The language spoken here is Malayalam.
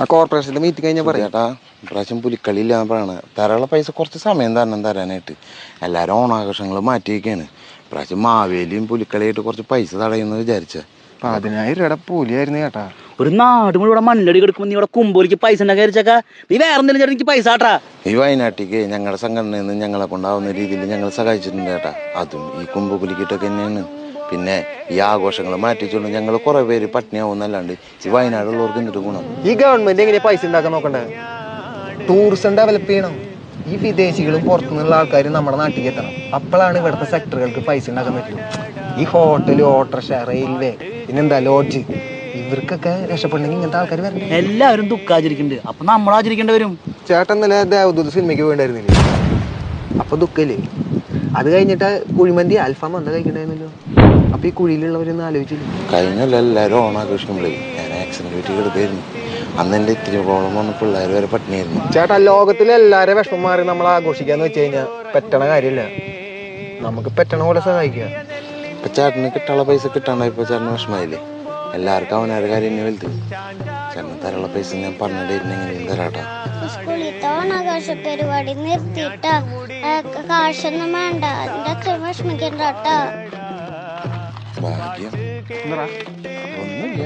ആ കോർപ്പറേഷനിൽ മീറ്റിംഗ് കഴിഞ്ഞാൽ പറയാം. ചേട്ടാ ഇപ്രാവശ്യം പുലിക്കളി ഇല്ലാന്ന് പറയണ തരാനുള്ള പൈസ കുറച്ച് സമയം തരാനായിട്ട്. എല്ലാവരും ഓണാഘോഷങ്ങൾ മാറ്റി വയ്ക്കാണ്. ഇപ്രാവശ്യം മാവേലിയും പുലിക്കളിയായിട്ട് കുറച്ച് പൈസ തടയുമെന്ന് വിചാരിച്ച 10,000 രൂപയുടെ കൂലിയായിരുന്നു ചേട്ടാ. ഒരു നാട് മുഴുവൻ ഇവിടെ മണ്ണടി കിടക്കുമ്പോൾ നീ ഇവിടെ കുമ്പോലിക്ക് പൈസ ഉണ്ടാക്കാ നീ വേറെ എന്തെങ്കിലും എനിക്ക് പൈസ ആട്ടാ. ഈ വയനാട്ടിലേക്ക് ഞങ്ങളുടെ സംഘടനയിൽ നിന്ന് ഞങ്ങളെ കൊണ്ടാവുന്ന രീതിയിൽ ഞങ്ങൾ സഹായിച്ചിട്ടുണ്ട് ചേട്ടാ. അതും ഈ കുമ്പുകുലിക്കിട്ടൊക്കെ തന്നെയാണ്. പിന്നെ ഈ ആഘോഷങ്ങൾ മാറ്റിച്ചുകൊണ്ട് ഞങ്ങൾ കുറെ പേര് പട്ടിണിയാവുന്നല്ലാണ്ട് ഈ വയനാടുള്ളവർക്ക് എന്നിട്ട് ഗുണം. ഈ ഗവൺമെന്റ് എങ്ങനെ പൈസ ഉണ്ടാക്കാൻ നോക്കണ്ടേ? ടൂറിസം ഡെവലപ്പ് ചെയ്യണം. ഈ വിദേശികളും പുറത്തുനിന്നുള്ള ആൾക്കാർ നമ്മുടെ നാട്ടിലേക്ക് എത്തണം. അപ്പോഴാണ് ഇവിടുത്തെ സെക്ടറുകൾക്ക് പൈസ ഉണ്ടാക്കാൻ പറ്റുള്ളൂ. ഈ ഹോട്ടൽ, ഓട്ടോറിക്ഷ, റെയിൽവേ, പിന്നെന്താ ലോഡ്ജ്, ഇവർക്കൊക്കെ രക്ഷപ്പെടണമെങ്കിൽ ഇങ്ങനത്തെ ആൾക്കാർ വരണ്ടേ? എല്ലാവരും ദുഃഖാചരിക്കുന്നുണ്ട്, അപ്പൊ നമ്മൾ ആചരിക്കേണ്ടി വരും. ചേട്ടൻ ഇന്നലെ ദേവദൂത് സിനിമയ്ക്ക് വേണ്ടായിരുന്നില്ലേ? അപ്പൊ ദുഃഖല്ലേ? അത് കഴിഞ്ഞിട്ട് കുഴിമന്തി അൽഫാം എന്താ കഴിക്കണ്ടായിരുന്നല്ലോ. അപ്പൊ ഈ കുഴിയിലുള്ളവരൊന്നും ആലോചിച്ചില്ല. കഴിഞ്ഞല്ല എല്ലാവരും ഓണാഘോഷിക്കുമ്പോഴേ ഞാൻ ആക്സിഡന്റ് പറ്റി കിടക്കായിരുന്നു. അന്ന് എൻ്റെ ഇത്തിരി പ്രോബ്ലം വന്ന പിള്ളേർ വരെ പട്ടിണിയായിരുന്നു. ചേട്ടാ, ലോകത്തിലെ എല്ലാവരും വിഷമം മാറി നമ്മൾ ആഘോഷിക്കാന്ന് വെച്ച് കഴിഞ്ഞാൽ പറ്റണ കാര്യമില്ല. നമുക്ക് പറ്റണ പോലെ സഹായിക്കുക. ഇപ്പൊ ചേട്ടന് കിട്ടാനുള്ള പൈസ കിട്ടാണ്ടായപ്പോ ചേട്ടന് വിഷമായില്ലേ? എല്ലാവർക്കും അവനവരുടെ കാര്യം തന്നെ വലുത്. ചേട്ടന് തരാനുള്ള പൈസ ഞാൻ പറഞ്ഞിട്ടുണ്ടെങ്കിലും തരാട്ടാ. സ്കൂളിലത്തെ ഓണാഘോഷ പരിപാടി നിർത്തിയിട്ടാ. കാശൊന്നും വേണ്ട, എന്റെ വിഷമിക്കണ്ടാട്ടാ. ഭാഗ്യം ഒന്നുമില്ല.